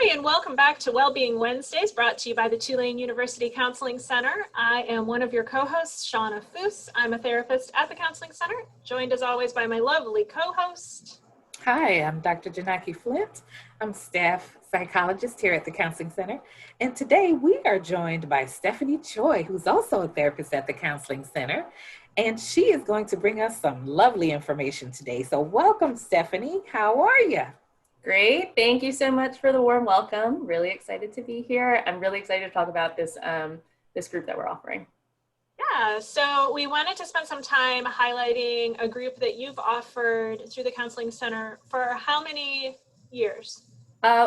Hi, and welcome back to Wellbeing Wednesdays, brought to you by the Tulane University Counseling Center. I am one of your co-hosts, Shawna Foose. I'm a therapist at the Counseling Center, joined as always by my lovely co-host. Hi, I'm Dr. Jinaki Flint. I'm staff psychologist here at the Counseling Center. And today we are joined by Stephanie Choy, who's also a therapist at the Counseling Center. And she is going to bring us some lovely information today. So welcome, Stephanie. How are you? Great. Thank you so much for the warm welcome. Really excited to be here. I'm really excited to talk about this, this group that we're offering. Yeah, so we wanted to spend some time highlighting a group that you've offered through the Counseling Center for how many years?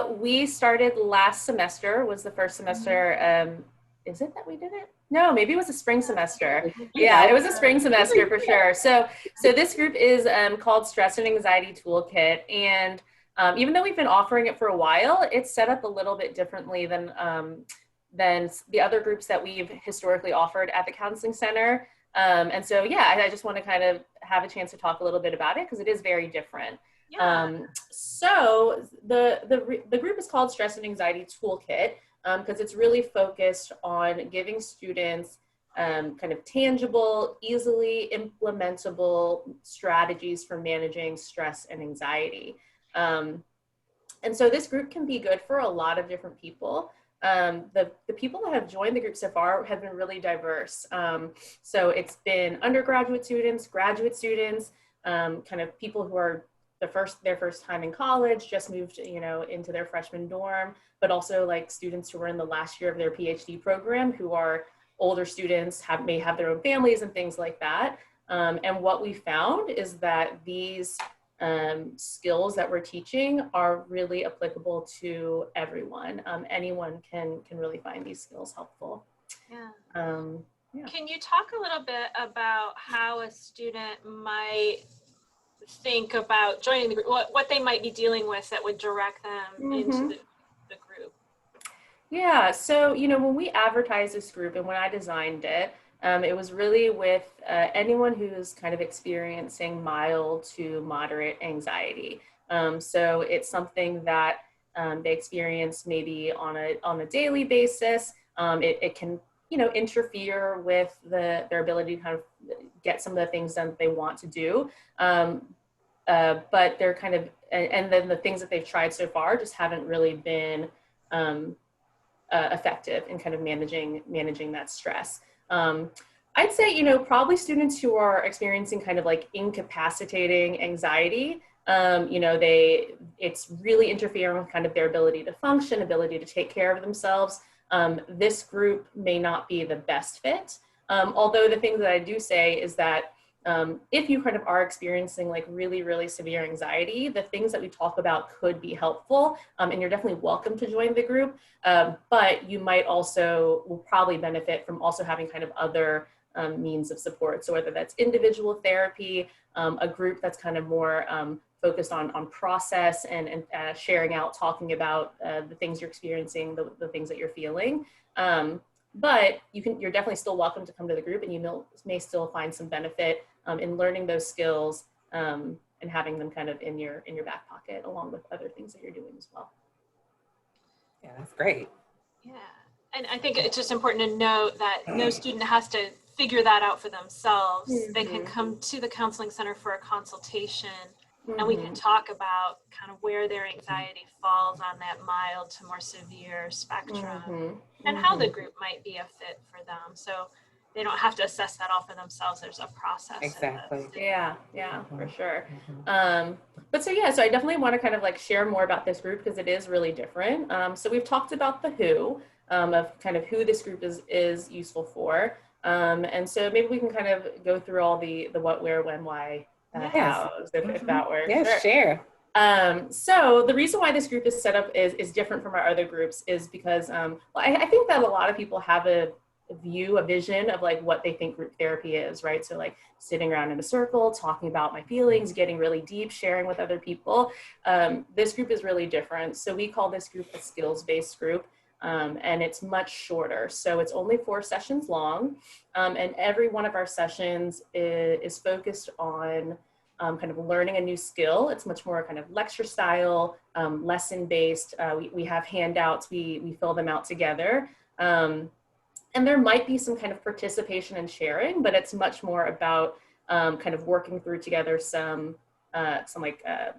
We started last semester, was the first semester. Is it that we did it? No, maybe it was a spring semester. Yeah, it was a spring semester for sure. So this group is called Stress and Anxiety Toolkit. And even though we've been offering it for a while, it's set up a little bit differently than the other groups that we've historically offered at the Counseling Center. And so, yeah, I just want to kind of have a chance to talk a little bit about it because it is very different. Yeah. So the group is called Stress and Anxiety Toolkit because it's really focused on giving students kind of tangible, easily implementable strategies for managing stress and anxiety. And so this group can be good for a lot of different people. The people that have joined the group so far have been really diverse. So it's been undergraduate students, graduate students, kind of people who are their first time in college, just moved, into their freshman dorm, but also like students who are in the last year of their PhD program, who are older students, may have their own families and things like that. And what we found is that these skills that we're teaching are really applicable to everyone. Anyone can really find these skills helpful. Yeah. Yeah. Can you talk a little bit about how a student might think about joining the group, what they might be dealing with that would direct them into the group? Yeah, so, when we advertised this group and when I designed it, it was really with anyone who's kind of experiencing mild to moderate anxiety. So it's something that they experience maybe on a daily basis. It can, interfere with their ability to kind of get some of the things done that they want to do. But they're kind of, and then the things that they've tried so far just haven't really been effective in kind of managing that stress. I'd say, probably students who are experiencing kind of like incapacitating anxiety, it's really interfering with kind of their ability to function, ability to take care of themselves. This group may not be the best fit. Although the thing that I do say is that if you kind of are experiencing like really, really severe anxiety, the things that we talk about could be helpful, and you're definitely welcome to join the group. But you will probably benefit from also having kind of other means of support. So whether that's individual therapy, a group that's kind of more focused on process and sharing out, talking about the things you're experiencing, the things that you're feeling. But you're definitely still welcome to come to the group, and you may still find some benefit in learning those skills and having them kind of in your back pocket, along with other things that you're doing as well. Yeah, that's great. Yeah, and I think it's just important to note that no student has to figure that out for themselves. They can come to the Counseling Center for a consultation, and we can talk about kind of where their anxiety falls on that mild to more severe spectrum and how the group might be a fit for them. So they don't have to assess that all for themselves. There's a process. Exactly. Yeah, for sure. So I definitely want to kind of like share more about this group because it is really different. So we've talked about the who, of kind of who this group is useful for. And so maybe we can kind of go through all the what, where, when, why, how, if that works. Yes, share. So the reason why this group is set up is different from our other groups is because I think that a lot of people have a vision of like what they think group therapy is, right? So like sitting around in a circle, talking about my feelings, getting really deep, sharing with other people. This group is really different. So we call this group a skills-based group. And it's much shorter. So it's only 4 sessions long. And every one of our sessions is focused on kind of learning a new skill. It's much more kind of lecture style, lesson based. We have handouts, we fill them out together. And there might be some kind of participation and sharing, but it's much more about kind of working through together some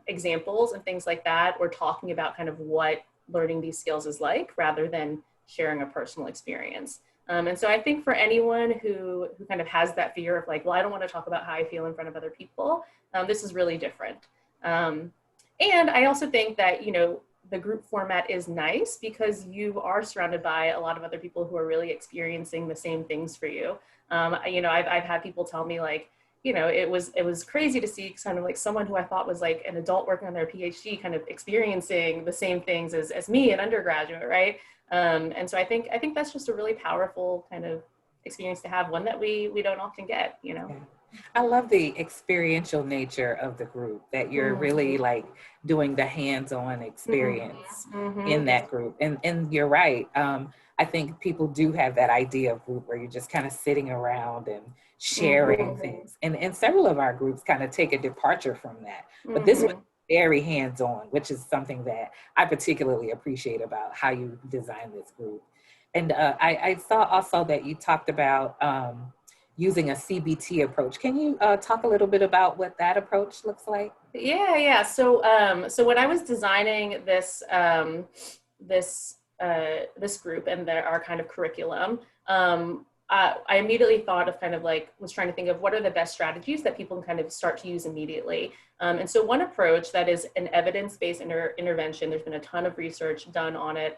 examples and things like that, or talking about kind of what learning these skills is like, rather than sharing a personal experience. And so I think for anyone who kind of has that fear of like, well, I don't want to talk about how I feel in front of other people, this is really different. And I also think that, you know, the group format is nice because you are surrounded by a lot of other people who are really experiencing the same things for you. You know, I've had people tell me like, you know, it was crazy to see kind of like someone who I thought was like an adult working on their PhD kind of experiencing the same things as me, an undergraduate, right? And so I think that's just a really powerful kind of experience to have, one that we don't often get, you know. Yeah. I love the experiential nature of the group, that you're really like doing the hands-on experience in that group. And you're right. I think people do have that idea of group where you're just kind of sitting around and sharing things. And several of our groups kind of take a departure from that. But this was very hands-on, which is something that I particularly appreciate about how you design this group. And I saw also that you talked about using a CBT approach. Can you talk a little bit about what that approach looks like? Yeah. So when I was designing this this group and our kind of curriculum, I immediately thought of kind of like, was trying to think of what are the best strategies that people can kind of start to use immediately. And so one approach that is an evidence-based intervention, there's been a ton of research done on it,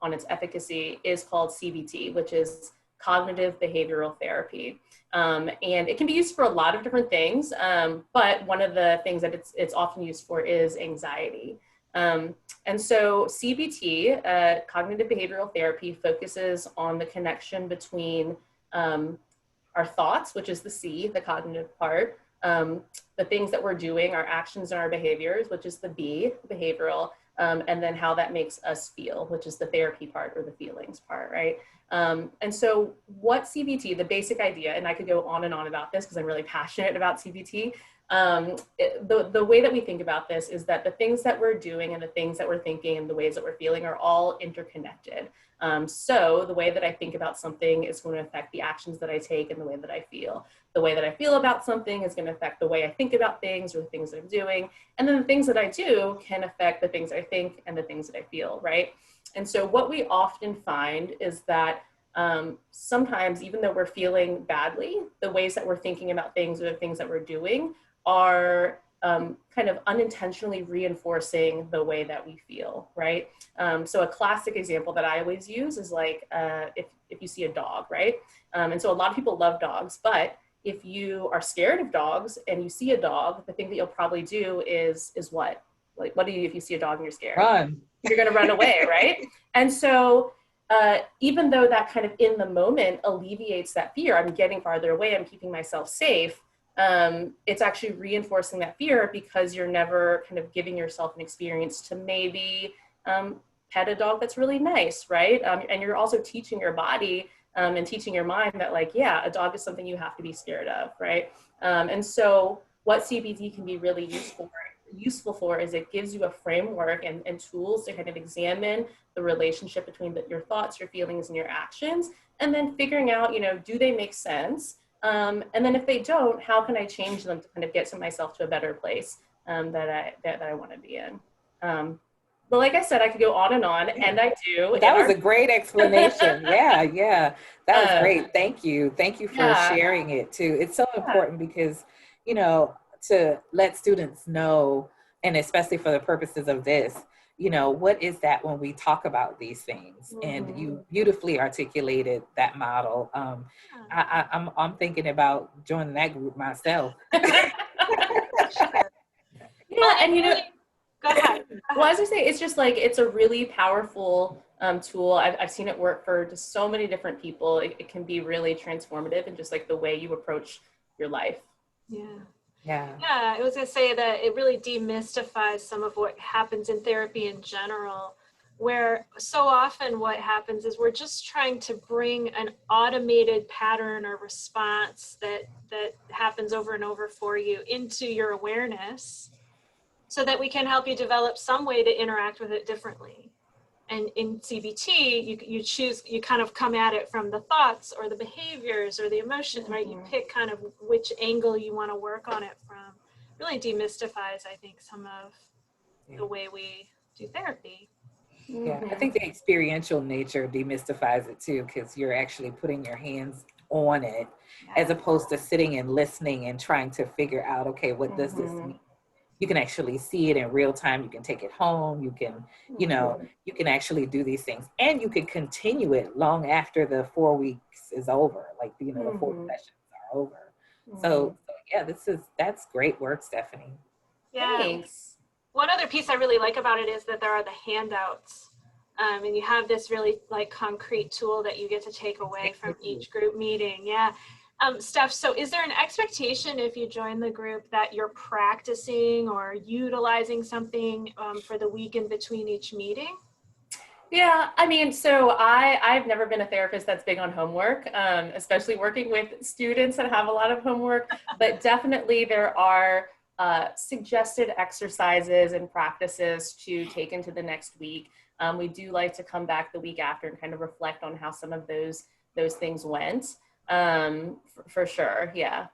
on its efficacy, is called CBT, which is cognitive behavioral therapy. And it can be used for a lot of different things, but one of the things that it's often used for is anxiety. And so CBT, cognitive behavioral therapy, focuses on the connection between our thoughts, which is the C, the cognitive part, the things that we're doing, our actions and our behaviors, which is the B, behavioral, and then how that makes us feel, which is the therapy part or the feelings part, right? And so what CBT, the basic idea, and I could go on and on about this because I'm really passionate about CBT, the way that we think about this is that the things that we're doing and the things that we're thinking and the ways that we're feeling are all interconnected. So the way that I think about something is going to affect the actions that I take and the way that I feel. The way that I feel about something is going to affect the way I think about things or the things that I'm doing. And then the things that I do can affect the things I think and the things that I feel, right? And so what we often find is that sometimes, even though we're feeling badly, the ways that we're thinking about things or the things that we're doing are kind of unintentionally reinforcing the way that we feel, right? So a classic example that I always use is like, if you see a dog, right? And so a lot of people love dogs, but if you are scared of dogs and you see a dog, the thing that you'll probably do is what? Like, what do you, if you see a dog and you're scared? Run. You're going to run away, right? And so even though that kind of in the moment alleviates that fear, I'm getting farther away, I'm keeping myself safe, it's actually reinforcing that fear because you're never kind of giving yourself an experience to maybe pet a dog that's really nice, right? And you're also teaching your body and teaching your mind that like, yeah, a dog is something you have to be scared of, right? And so what CBT can be really useful for is it gives you a framework and tools to kind of examine the relationship between your thoughts, your feelings, and your actions, and then figuring out, you know, do they make sense? And then if they don't, how can I change them to kind of get to myself to a better place that I want to be in? But like I said, I could go on, and I do. That was a great explanation. Yeah. That was great. Thank you. Thank you for sharing it too. It's so important because, you know, to let students know, and especially for the purposes of this, you know, what is that when we talk about these things? And you beautifully articulated that model. I'm thinking about joining that group myself. Yeah, and you know, go ahead. Well, as I say, it's just like, it's a really powerful tool. I've seen it work for just so many different people. It can be really transformative in just like the way you approach your life. Yeah, I was going to say that it really demystifies some of what happens in therapy in general, where so often what happens is we're just trying to bring an automated pattern or response that happens over and over for you into your awareness so that we can help you develop some way to interact with it differently. And in CBT, you choose, you kind of come at it from the thoughts or the behaviors or the emotion, right? You pick kind of which angle you want to work on it from. Really demystifies, I think, some of the way we do therapy. Yeah, I think the experiential nature demystifies it too, because you're actually putting your hands on it as opposed to sitting and listening and trying to figure out, okay, what does this mean? You can actually see it in real time. You can take it home. You can, you know, you can actually do these things, and you can continue it long after the 4 weeks is over, like, you know, the 4 sessions are over. So yeah, that's great work, Stephanie. Yeah. Thanks. One other piece I really like about it is that there are the handouts, and you have this really like concrete tool that you get to take away from each group meeting. Yeah. Steph, so is there an expectation if you join the group that you're practicing or utilizing something for the week in between each meeting? Yeah, I mean, so I've never been a therapist that's big on homework, especially working with students that have a lot of homework, but definitely there are suggested exercises and practices to take into the next week. We do like to come back the week after and kind of reflect on how some of those things went, for sure. Yeah.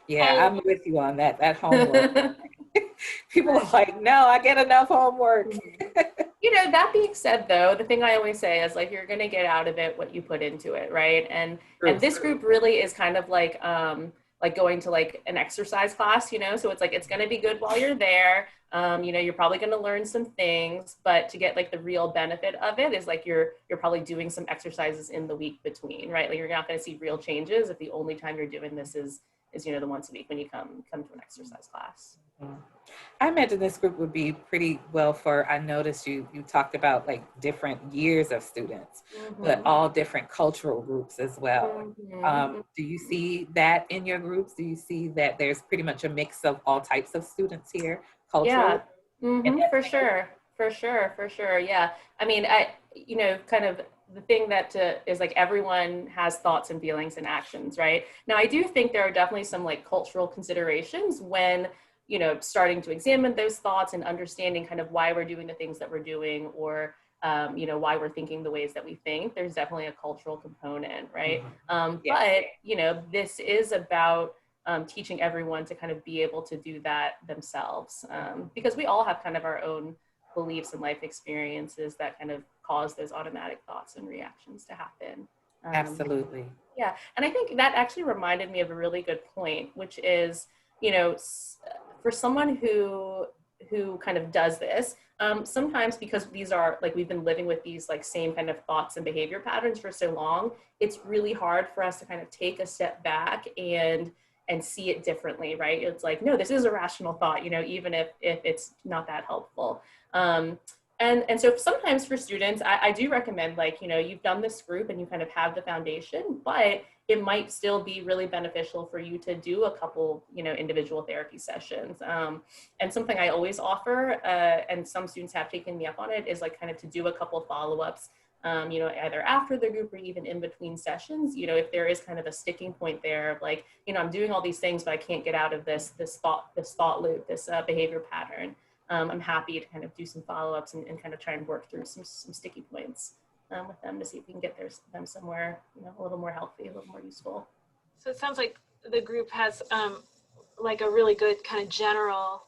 Yeah, I'm with you on that homework. People are like, no, I get enough homework. You know, that being said, though, the thing I always say is like, you're going to get out of it what you put into it, right? And this group really is kind of like going to like an exercise class, you know, so it's like, it's going to be good while you're there. You know, you're probably going to learn some things, but to get like the real benefit of it is like you're probably doing some exercises in the week between, right? Like you're not going to see real changes if the only time you're doing this is you know, the once a week when you come to an exercise class. I imagine this group would be pretty well for, I noticed you talked about like different years of students, but all different cultural groups as well. Do you see that in your groups? Do you see that there's pretty much a mix of all types of students here, cultural? Yeah, for sure. Yeah. I mean, you know, kind of the thing that is like everyone has thoughts and feelings and actions, right? Now, I do think there are definitely some like cultural considerations when, you know, starting to examine those thoughts and understanding kind of why we're doing the things that we're doing, or, you know, why we're thinking the ways that we think. There's definitely a cultural component, right? But, you know, this is about teaching everyone to kind of be able to do that themselves, because we all have kind of our own beliefs and life experiences that kind of cause those automatic thoughts and reactions to happen. Absolutely. Yeah, and I think that actually reminded me of a really good point, which is, you know, for someone who kind of does this, sometimes because these are like, we've been living with these like same kind of thoughts and behavior patterns for so long, it's really hard for us to kind of take a step back and see it differently, right? It's like, no, this is a rational thought, you know, even if it's not that helpful. And so sometimes for students, I do recommend, like, you know, you've done this group and you kind of have the foundation, but it might still be really beneficial for you to do a couple, you know, individual therapy sessions. And something I always offer, and some students have taken me up on it, is like kind of to do a couple follow-ups, you know, either after the group or even in between sessions, you know, if there is kind of a sticking point there of like, you know, I'm doing all these things, but I can't get out of this thought loop, this behavior pattern. I'm happy to kind of do some follow-ups and kind of try and work through some sticky points with them to see if we can get them somewhere, you know, a little more healthy, a little more useful. So it sounds like the group has like a really good kind of general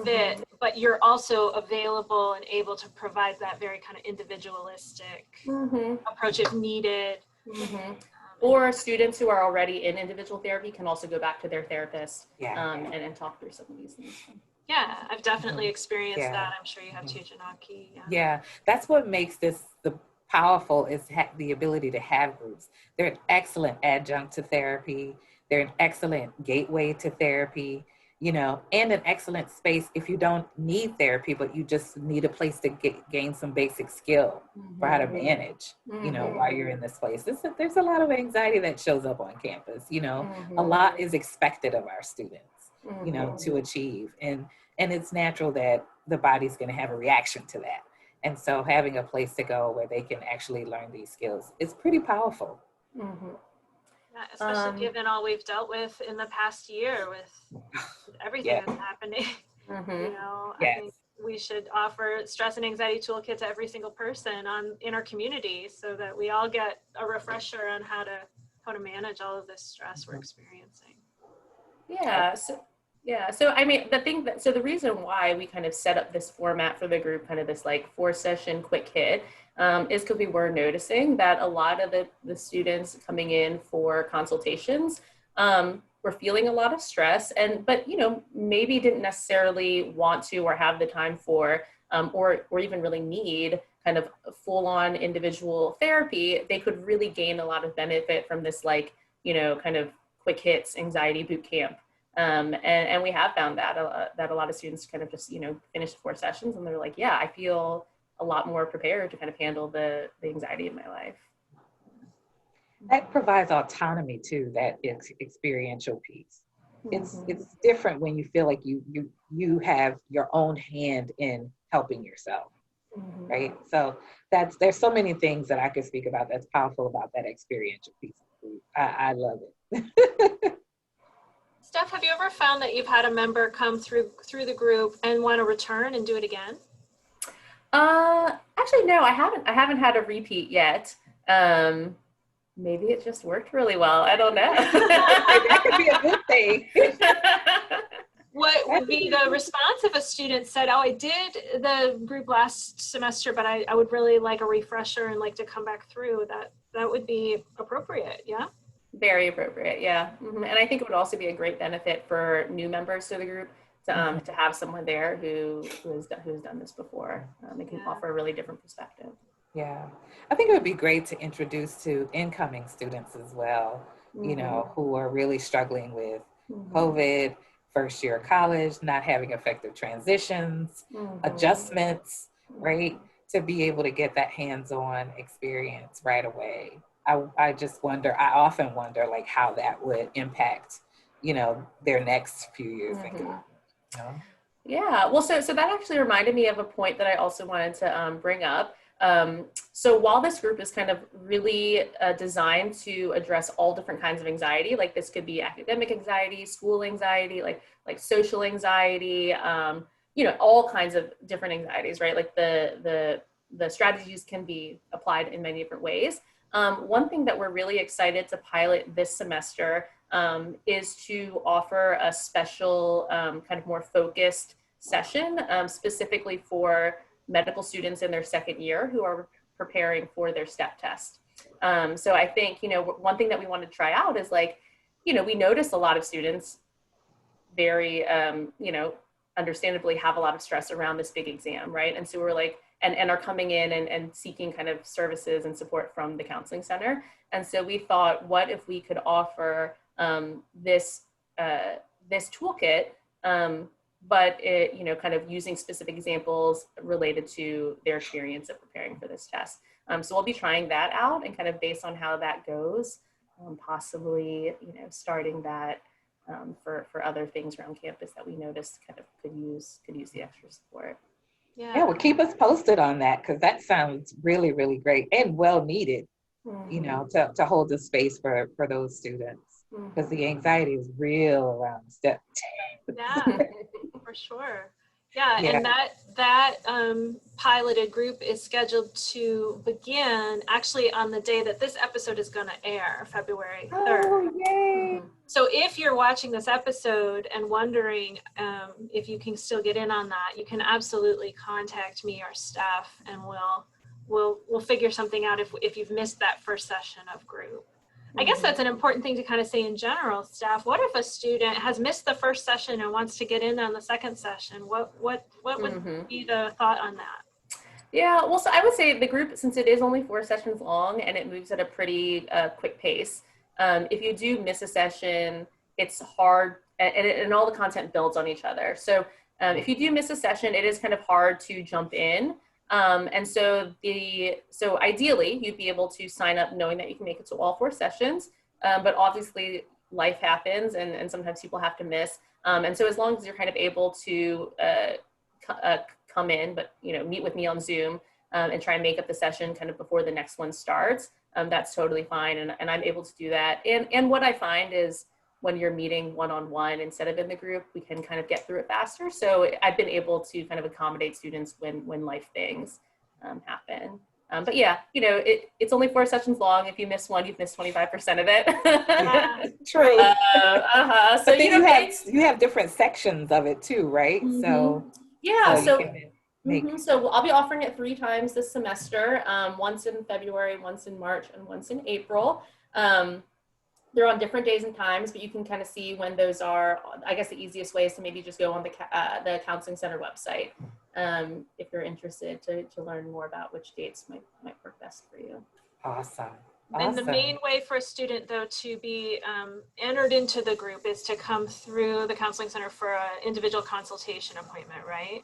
fit, but you're also available and able to provide that very kind of individualistic approach if needed. Or students who are already in individual therapy can also go back to their therapist and talk through some of these things. Yeah, I've definitely experienced that. I'm sure you have too, Jinaki. Yeah, that's what makes this the powerful, is the ability to have groups. They're an excellent adjunct to therapy. They're an excellent gateway to therapy, you know, and an excellent space if you don't need therapy, but you just need a place to gain some basic skill for how to manage, you know, while you're in this place. There's a lot of anxiety that shows up on campus, you know, a lot is expected of our students, you know, to achieve. And it's natural that the body's going to have a reaction to that. And so having a place to go where they can actually learn these skills is pretty powerful. Mm-hmm. Yeah, especially given all we've dealt with in the past year with everything that's happening. Mm-hmm. You know, Yes. I think we should offer stress and anxiety toolkit to every single person in our community so that we all get a refresher on how to manage all of this stress we're experiencing. Yeah. So I mean, the reason why we kind of set up this format for the group, kind of this like 4-session quick hit, is because we were noticing that a lot of the students coming in for consultations were feeling a lot of stress, but you know, maybe didn't necessarily want to or have the time for or even really need kind of full-on individual therapy. They could really gain a lot of benefit from this, like, you know, kind of quick hits anxiety boot camp. And we have found that a lot of students kind of just, you know, finish 4 sessions and they're like, yeah, I feel a lot more prepared to kind of handle the anxiety in my life. That provides autonomy too, that experiential piece. Mm-hmm. It's different when you feel like you have your own hand in helping yourself. Mm-hmm. Right? So there's so many things that I could speak about that's powerful about that experiential piece. I love it. Steph, have you ever found that you've had a member come through the group and want to return and do it again? Actually, no, I haven't had a repeat yet. Maybe it just worked really well. I don't know. That could be a good thing. What would be the response if a student said, oh, I did the group last semester, but I would really like a refresher and like to come back through? That would be appropriate, yeah? Very appropriate, yeah. Mm-hmm. And I think it would also be a great benefit for new members to the group to have someone there who's done this before. It can offer a really different perspective. Yeah, I think it would be great to introduce to incoming students as well, you know, who are really struggling with COVID, first year of college, not having effective transitions, adjustments, right? To be able to get that hands-on experience right away. I just wonder, I often wonder like how that would impact, you know, their next few years. You know? Yeah, well, so that actually reminded me of a point that I also wanted to bring up. So while this group is kind of really designed to address all different kinds of anxiety, like this could be academic anxiety, school anxiety, like social anxiety, you know, all kinds of different anxieties, right? Like the strategies can be applied in many different ways. One thing that we're really excited to pilot this semester is to offer a special kind of more focused session specifically for medical students in their second year who are preparing for their step test. So I think, you know, one thing that we want to try out is like, you know, we notice a lot of students very, you know, understandably have a lot of stress around this big exam, right? And so we're like, and are coming in and seeking kind of services and support from the counseling center. And so we thought, what if we could offer this toolkit, but it, you know, kind of using specific examples related to their experience of preparing for this test. So we'll be trying that out, and kind of based on how that goes, possibly, you know, starting that for other things around campus that we noticed kind of could use the extra support. Yeah, well, keep us posted on that, because that sounds really, really great and well needed, you know, to hold the space for those students, because the anxiety is real around step 10. Yeah, for sure. Yeah, and that piloted group is scheduled to begin actually on the day that this episode is going to air, February 3rd. Oh, yay! So if you're watching this episode and wondering if you can still get in on that, you can absolutely contact me or staff, and we'll figure something out if you've missed that first session of group. I guess that's an important thing to kind of say in general, staff. What if a student has missed the first session and wants to get in on the second session? What would be the thought on that? Yeah, well, so I would say the group, since it is only 4 sessions long and it moves at a pretty quick pace, if you do miss a session, it's hard, and all the content builds on each other. So if you do miss a session, it is kind of hard to jump in. And so ideally you'd be able to sign up knowing that you can make it to all 4 sessions, but obviously life happens and sometimes people have to miss. And so as long as you're kind of able to come in, but, you know, meet with me on Zoom and try and make up the session kind of before the next one starts, that's totally fine. And I'm able to do that. And what I find is when you're meeting one-on-one instead of in the group, we can kind of get through it faster. So I've been able to kind of accommodate students when life things happen. But yeah, you know, it's only 4 sessions long. If you miss one, you've missed 25% of it. Yeah. True. So but then you have different sections of it too, right? So yeah, so I'll be offering it 3 times this semester, once in February, once in March, and once in April. They're on different days and times, but you can kind of see when those are. I guess the easiest way is to maybe just go on the Counseling Center website if you're interested to learn more about which dates might work best for you. Awesome. And the main way for a student, though, to be entered into the group is to come through the Counseling Center for an individual consultation appointment, right?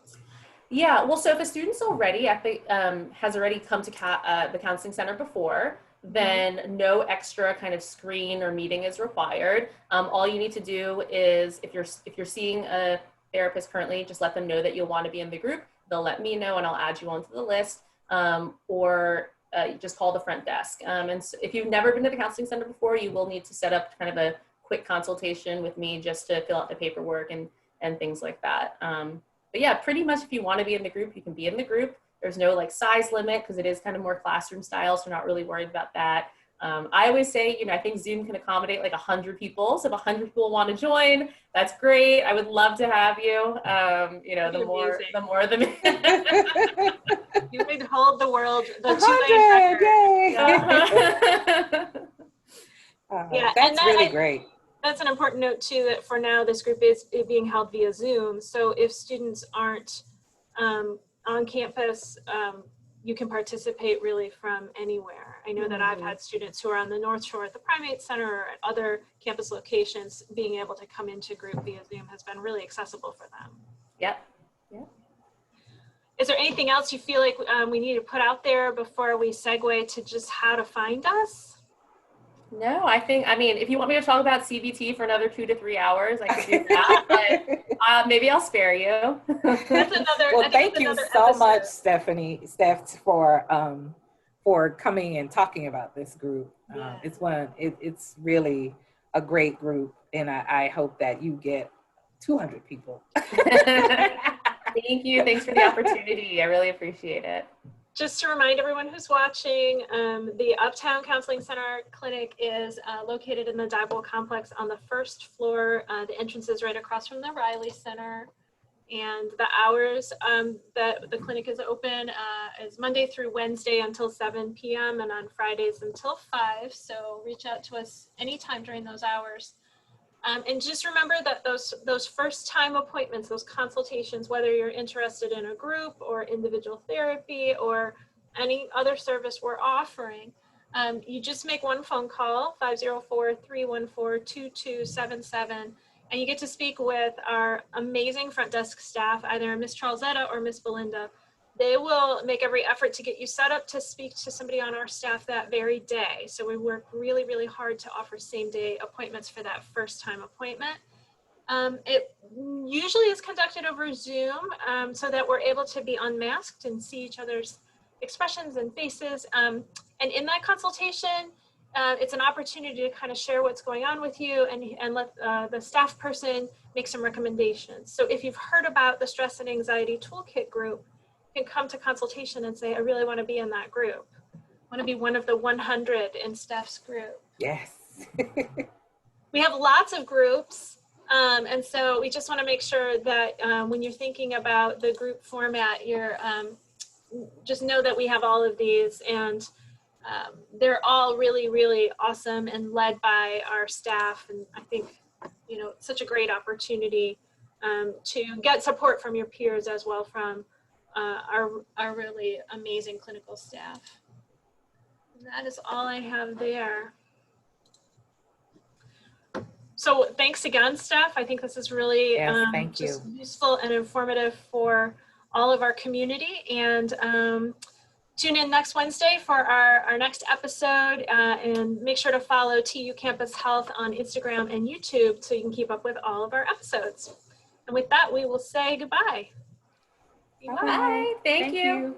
Yeah, well, so if a student's already has already come to the Counseling Center before, then no extra kind of screen or meeting is required. All you need to do is, if you're seeing a therapist currently, just let them know that you'll want to be in the group. They'll let me know and I'll add you onto the list, or just call the front desk. And so if you've never been to the Counseling Center before, you will need to set up kind of a quick consultation with me just to fill out the paperwork and things like that. But yeah, pretty much if you want to be in the group, you can be in the group. There's no like size limit because it is kind of more classroom style, so we're not really worried about that. I always say, you know, I think Zoom can accommodate like 100 people. So if 100 people want to join, that's great. I would love to have you. You know, the more the You would hold the world, the 100, 2-day record. Yeah, that's really great. That's an important note too, that for now this group is being held via Zoom. So if students aren't on campus, you can participate really from anywhere. I know that I've had students who are on the North Shore at the Primate Center or at other campus locations, being able to come into group via Zoom has been really accessible for them. Yep. Is there anything else you feel like we need to put out there before we segue to just how to find us? No, I mean, if you want me to talk about CBT for another 2 to 3 hours, I can do that, but maybe I'll spare you. That's another. Well, thank you so much, Steph, for coming and talking about this group. It's really a great group, and I hope that you get 200 people. Thank you. Thanks for the opportunity. I really appreciate it. Just to remind everyone who's watching, the Uptown Counseling Center clinic is located in the Diebold complex on the 1st floor. The entrance is right across from the Riley Center. And the hours that the clinic is open is Monday through Wednesday until 7 p.m. and on Fridays until 5. So reach out to us anytime during those hours. And just remember that those first time appointments, those consultations, whether you're interested in a group or individual therapy or any other service we're offering, you just make one phone call, 504-314-2277, and you get to speak with our amazing front desk staff, either Miss Charlesetta or Miss Belinda. They will make every effort to get you set up to speak to somebody on our staff that very day. So we work really, really hard to offer same day appointments for that first time appointment. It usually is conducted over Zoom so that we're able to be unmasked and see each other's expressions and faces. And in that consultation, it's an opportunity to kind of share what's going on with you and let the staff person make some recommendations. So if you've heard about the Stress and Anxiety Toolkit group, can come to consultation and say, I really want to be in that group. I want to be one of the 100 in Steph's group. Yes. We have lots of groups. And so we just want to make sure that when you're thinking about the group format, you're just know that we have all of these, and they're all really, really awesome and led by our staff. And I think, you know, such a great opportunity to get support from your peers as well from our really amazing clinical staff. And that is all I have there. So thanks again, Steph. I think this is really just useful and informative for all of our community. And tune in next Wednesday for our next episode, and make sure to follow TU Campus Health on Instagram and YouTube so you can keep up with all of our episodes. And with that, we will say goodbye. Bye. Thank you.